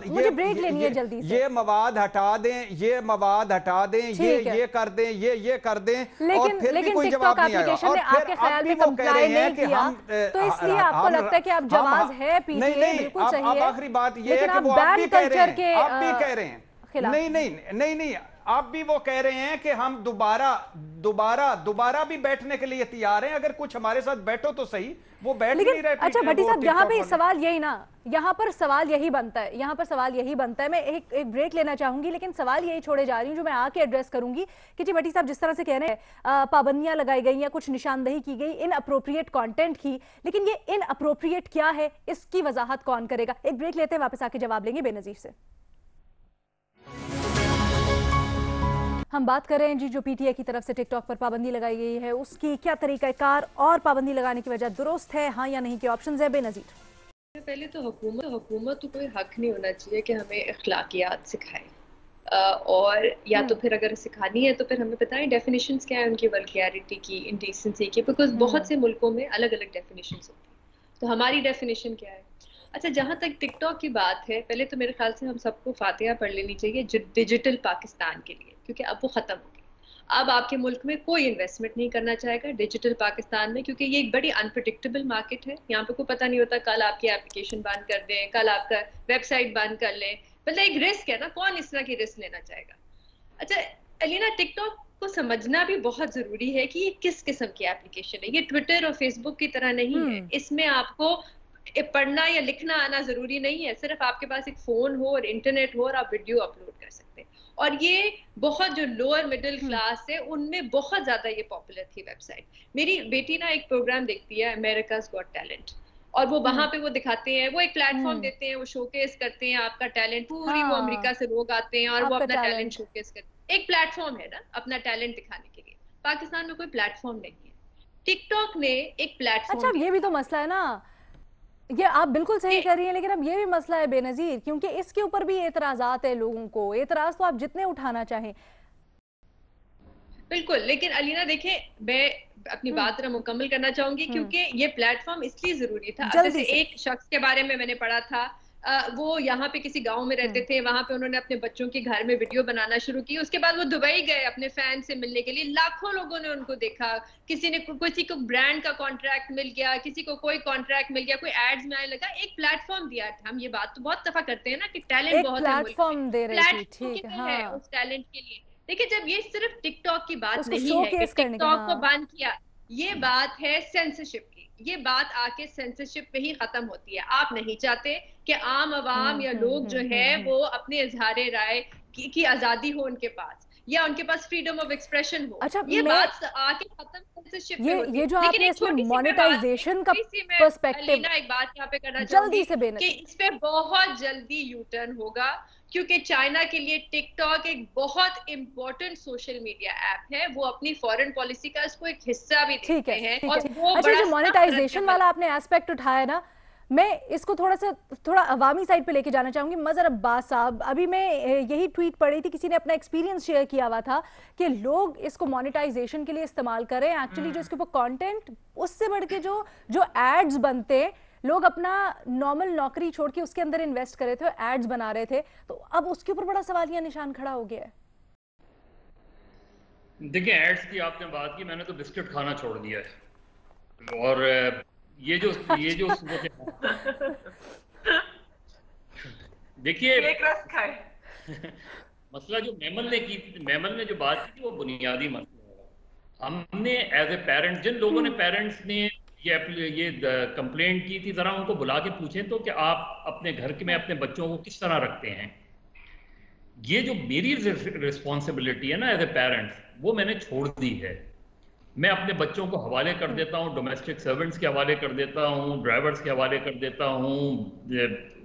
मुझे ब्रेक लेनी है जल्दी से। ये मवाद हटा दें, ये मवाद हटा दें, ये कर दें, ये कर दें। और फिर भी कोई जवाब नहीं आया। और आपके ख्याल में कंप्लाई नहीं किया, तो इसलिए आपको लगता है कि आप जवाब है पीटीए, बिल्कुल सही है। आखिरी बात ये है कि वो आप भी कह रहे हैं, नहीं अब भी वो कह रहे हैं कि हम दोबारा भी बैठने के लिए तैयार हैं, अगर कुछ हमारे साथ बैठो तो सही। वो बैठ नहीं रहे। अच्छा भट्टी साहब, यहाँ पे सवाल यही ना, यहाँ पर सवाल यही बनता है, मैं एक ब्रेक लेना चाहूंगी, लेकिन सवाल यही छोड़े जा रही हूँ जो मैं आके एड्रेस करूंगी कि जी भट्टी साहब जिस तरह से कह रहे हैं पाबंदियां लगाई गई या कुछ निशानदेही की गई इन अप्रोप्रिएट कंटेंट की, लेकिन ये इन अप्रोप्रिएट क्या है, इसकी वजाहत कौन करेगा? एक ब्रेक लेते हैं, वापस आके जवाब लेंगे बेनजीर से। हम बात कर रहे हैं जी जो पीटीआई की तरफ से टिकटॉक पर पाबंदी लगाई गई है उसकी क्या तरीकाकार और पाबंदी लगाने की वजह दुरुस्त है, हाँ या नहीं के ऑप्शंस है बेनजीर। पहले तो हुकूमत को कोई हक नहीं होना चाहिए कि हमें अखलाकियात सिखाए, और या तो फिर अगर सिखानी है तो फिर हमें बताएं डेफिनेशंस क्या है उनकी, वल्गैरिटी की, इंडिसेंसी की, बिकॉज बहुत से मुल्कों में अलग अलग डेफिनेशंस होती है। तो हमारी डेफिनेशन क्या है? अच्छा, जहाँ तक टिकटॉक की बात है, पहले तो मेरे ख्याल से हम सबको फातिहा पढ़ लेनी चाहिए डिजिटल पाकिस्तान के लिए, क्योंकि अब वो ख़त्म हो गया। अब आपके मुल्क में कोई इन्वेस्टमेंट नहीं करना चाहेगा डिजिटल पाकिस्तान में, क्योंकि ये एक बड़ी अनप्रडिक्टेबल मार्केट है। यहाँ पे कोई पता नहीं होता, कल आपकी एप्लीकेशन बंद कर दें, कल आपका वेबसाइट बंद कर लें, मतलब एक रिस्क है ना, कौन इस तरह की रिस्क लेना चाहेगा? अच्छा अलीना, टिकटॉक को समझना भी बहुत जरूरी है कि ये किस किस्म की एप्लीकेशन है। ये ट्विटर और फेसबुक की तरह नहीं है, इसमें आपको पढ़ना या लिखना आना जरूरी नहीं है, सिर्फ आपके पास एक फोन हो और इंटरनेट हो और आप वीडियो अपलोड कर सकते हैं। और ये बहुत जो लोअर मिडिल क्लास है उनमें बहुत ज्यादा ये पॉपुलर थी वेबसाइट। मेरी बेटी ना एक प्रोग्राम देखती है, अमेरिकाज गॉट टैलेंट, और वो वहां पे वो दिखाते हैं, वो एक प्लेटफॉर्म देते हैं, वो शोकेस करते हैं आपका टैलेंट, पूरी वो अमेरिका से लोग आते हैं और वो अपना टैलेंट शोकेस करते हैं। एक प्लेटफॉर्म है ना अपना टैलेंट दिखाने के लिए। पाकिस्तान में कोई प्लेटफॉर्म नहीं है, टिकटॉक ने एक प्लेटफॉर्म। अच्छा ये भी तो मसला है ना, ये आप बिल्कुल सही कर रही हैं, लेकिन अब ये भी मसला है बेनजीर, क्योंकि इसके ऊपर भी एतराजात है लोगों को, एतराज तो आप जितने उठाना चाहें। बिल्कुल, लेकिन अलीना देखें, मैं अपनी बात ना मुकम्मल करना चाहूंगी, क्योंकि ये प्लेटफॉर्म इसलिए जरूरी था। जैसे एक शख्स के बारे में मैंने पढ़ा था, वो यहाँ पे किसी गांव में रहते थे, वहां पे उन्होंने अपने बच्चों के घर में वीडियो बनाना शुरू की, उसके बाद वो दुबई गए अपने फैन से मिलने के लिए, लाखों लोगों ने उनको देखा, किसी को ब्रांड का कॉन्ट्रैक्ट मिल गया, किसी को कोई कॉन्ट्रैक्ट मिल गया, कोई एड्स में आने लगा, एक प्लेटफॉर्म दिया था। हम ये बात तो बहुत दफा करते हैं ना कि टैलेंट बहुत है, प्लेटफॉर्म दे रहे थे, ठीक है उस टैलेंट के लिए। देखिए, जब ये सिर्फ टिकटॉक की बात नहीं है कि टिकटॉक को बैन किया, ये बात है सेंसरशिप की। ये बात आके सेंसरशिप पे ही खत्म होती है। आप नहीं चाहते कि आम आवाम या लोग जो है वो अपने इजहार राय की आजादी हो उनके पास, या उनके पास फ्रीडम ऑफ एक्सप्रेशन हो। अच्छा, ये बात आके खत्म सेंसरशिप पे होती है। ये जो आपने इसमें मोनेटाइजेशन का पर्सपेक्टिव, एक बात यहाँ पे करना चाहूंगी कि इस पे बहुत जल्दी यू टर्न होगा, क्योंकि चाइना के लिए टिकटॉक एक बहुत इंपॉर्टेंट सोशल मीडिया ऐप है। वो अपनी फॉरेन पॉलिसी का इसको एक हिस्सा भी देखते हैं। और वो अच्छा, जो मोनेटाइजेशन वाला आपने एस्पेक्ट उठाया ना, मैं इसको थोड़ा अवामी साइड पे लेके जाना चाहूंगी। मजहर अब्बास साहब, अभी मैं यही ट्वीट पढ़ी थी, किसी ने अपना एक्सपीरियंस शेयर किया हुआ था कि लोग इसको मोनेटाइजेशन के लिए इस्तेमाल करें, एक्चुअली जो इसके ऊपर कंटेंट, उससे बढ़ के जो एड्स बनते हैं, लोग अपना नॉर्मल नौकरी छोड़ के उसके अंदर इन्वेस्ट कर रहे थे, एड्स बना रहे थे, तो अब उसके ऊपर बड़ा सवालिया निशान खड़ा हो गया है। देखिए, एड्स की आपने बात की, मैंने तो बिस्किट खाना छोड़ दिया है। और ये जो देखिए मसला जो मेमल ने जो बात की वो बुनियादी मसला है। हमने एज ए पेरेंट, जिन लोगों ने पेरेंट्स ने ये कंप्लेंट की थी, जरा उनको बुला के पूछें तो कि आप अपने घर में अपने बच्चों को किस तरह रखते हैं। ये जो मेरी रिस्पॉन्सिबिलिटी है ना एज ए पेरेंट्स, वो मैंने छोड़ दी है। मैं अपने बच्चों को हवाले कर देता हूँ, डोमेस्टिक सर्वेंट्स के हवाले कर देता हूँ, ड्राइवर्स के हवाले कर देता हूँ,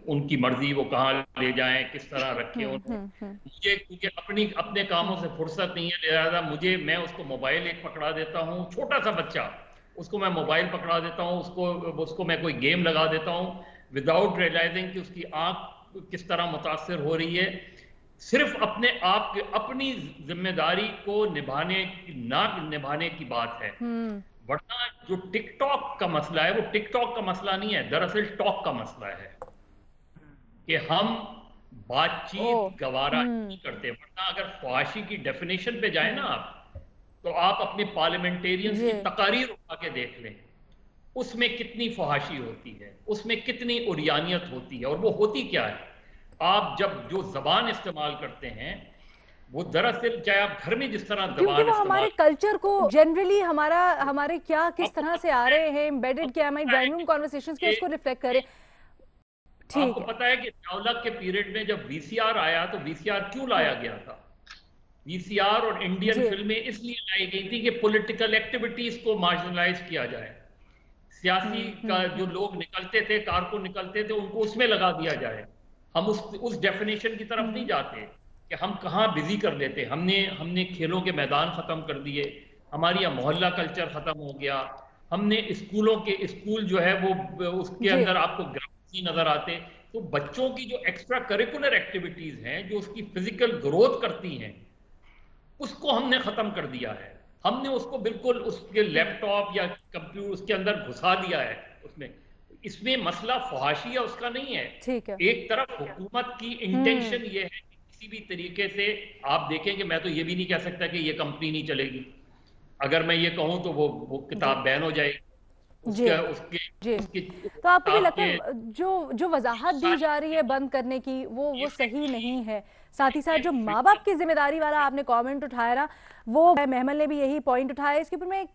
उनकी मर्जी वो कहाँ ले जाएं, किस तरह रखें उनको। मुझे क्योंकि अपने कामों से फुर्सत नहीं है, लिहाजा मैं उसको मोबाइल एक पकड़ा देता हूँ, छोटा सा बच्चा, उसको मैं मोबाइल पकड़ा देता हूँ, उसको मैं कोई गेम लगा देता हूँ विदाउट रियलाइजिंग कि उसकी आंख किस तरह मुतासर हो रही है। सिर्फ अपने आप के अपनी जिम्मेदारी को ना निभाने की बात है। वरना जो टिकटॉक का मसला है वो टिकटॉक का मसला नहीं है, दरअसल टॉक का मसला है कि हम बातचीत गवारा नहीं करते। वरना अगर ख्वाहिशी की डेफिनेशन पे जाए ना आप, तो आप अपने पार्लियामेंटेरियंस की तकारीर उठा के देख लें, उसमें कितनी फहाशी होती है, उसमें कितनी उरियानियत होती है। और वो होती क्या है, आप जब जो जबान इस्तेमाल करते हैं वो दरअसल चाहे आप घर में जिस तरह क्योंकि वो हमारे कल्चर को जनरली हमारे क्या किस तरह से आ रहे हैं एम्बेडेड क्या हमारी ड्राइंग रूम कॉन्वर्सेशंस के उसको रिफ्लेक्ट करें। आपको पता है कि नौलख के पीरियड में जब वीसीआर आया तो वीसीआर क्यों लाया गया था? वीसीआर और इंडियन फिल्में इसलिए लाई गई थी कि पॉलिटिकल एक्टिविटीज को मार्जिनलाइज किया जाए, सियासी का जो लोग निकलते थे, कारकुन निकलते थे, उनको उसमें लगा दिया जाए। हम उस डेफिनेशन की तरफ नहीं जाते कि हम कहाँ बिजी कर देते। हमने खेलों के मैदान खत्म कर दिए, हमारी यहाँ मोहल्ला कल्चर खत्म हो गया, हमने स्कूल जो है वो उसके अंदर आपको ग्राउंड ही नजर आते। तो बच्चों की जो एक्स्ट्रा करिकुलर एक्टिविटीज हैं जो उसकी फिजिकल ग्रोथ करती हैं उसको हमने खत्म कर दिया है। हमने उसको बिल्कुल उसके लैपटॉप या कंप्यूटर उसके अंदर घुसा दिया है उसमें। इसमें मसला फहाशी या उसका नहीं है। ठीक है। एक तरफ हुकूमत की इंटेंशन ये है कि किसी भी तरीके से आप देखें कि मैं तो ये भी नहीं कह सकता कि ये कंपनी नहीं चलेगी, अगर मैं ये कहूं तो वो किताब बैन हो जाएगी। तो आपको भी लगता है जो वजाहत दी जा रही है बंद करने की वो सही नहीं है? साथ ही साथ जो माँ बाप की जिम्मेदारी वाला आपने कमेंट उठाया ना, वो महमल ने भी यही पॉइंट उठाया। इसके ऊपर मैं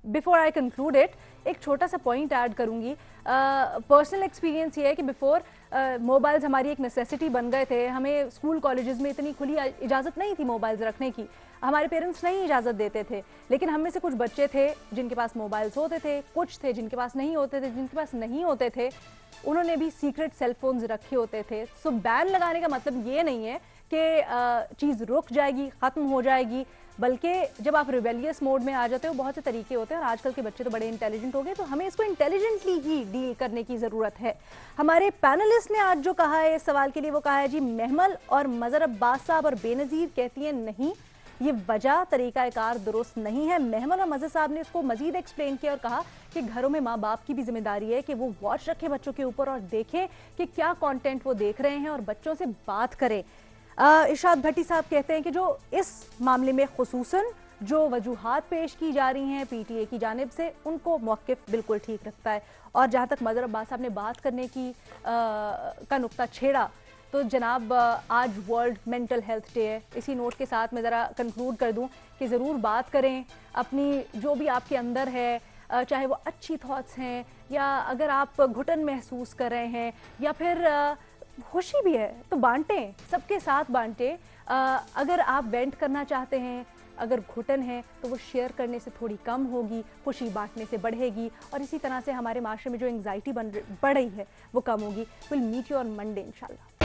बिफोर आई कंक्लूड इट एक छोटा सा पॉइंट ऐड करूंगी। पर्सनल एक्सपीरियंस ये है कि बिफोर मोबाइल्स हमारी एक नेसेसिटी बन गए थे। हमें स्कूल कॉलेजेस में इतनी खुली इजाज़त नहीं थी मोबाइल्स रखने की, हमारे पेरेंट्स नहीं इजाज़त देते थे। लेकिन हम में से कुछ बच्चे थे जिनके पास मोबाइल्स होते थे, कुछ थे जिनके पास नहीं होते थे। जिनके पास नहीं होते थे उन्होंने भी सीक्रेट सेलफोन्स रखे होते थे। सो बैन लगाने का मतलब ये नहीं है कि चीज़ रुक जाएगी, ख़त्म हो जाएगी, बल्कि जब आप रिबेलियस मोड में आ जाते हो बहुत से तरीके होते हैं और आजकल के बच्चे तो बड़े इंटेलिजेंट हो गए, तो हमें इसको इंटेलिजेंटली ही डील करने की ज़रूरत है। हमारे पैनलिस्ट ने आज जो कहा है इस सवाल के लिए वो कहा है जी महमल और मज़हर अब्बास साहब और बेनज़ीर कहती हैं नहीं, ये वजह तरीक़ाकार दुरुस्त नहीं है। महमल और मज़हर साहब ने इसको मज़ीद एक्सप्लेन किया और कहा कि घरों में माँ बाप की भी जिम्मेदारी है कि वो वॉच रखें बच्चों के ऊपर और देखें कि क्या कंटेंट वो देख रहे हैं और बच्चों से बात करें। इरशाद भट्टी साहब कहते हैं कि जो इस मामले में खुसूसन जो वजूहात पेश की जा रही हैं पीटीए की जानिब से, उनको मौक़िफ़ बिल्कुल ठीक रखता है। और जहाँ तक मज़हर अब्बास साहब ने बात करने की का नुक्ता छेड़ा, तो जनाब आज वर्ल्ड मेंटल हेल्थ डे है। इसी नोट के साथ मैं ज़रा कंक्लूड कर दूं कि ज़रूर बात करें अपनी जो भी आपके अंदर है, चाहे वो अच्छी थॉट्स हैं या अगर आप घुटन महसूस कर रहे हैं या फिर खुशी भी है तो बांटें, सबके साथ बांटें। अगर आप वेंट करना चाहते हैं, अगर घुटन है तो वो शेयर करने से थोड़ी कम होगी, खुशी बांटने से बढ़ेगी और इसी तरह से हमारे माशरे में जो एंग्जाइटी बढ़ रही है वो कम होगी। Will meet you on Monday इंशाल्लाह।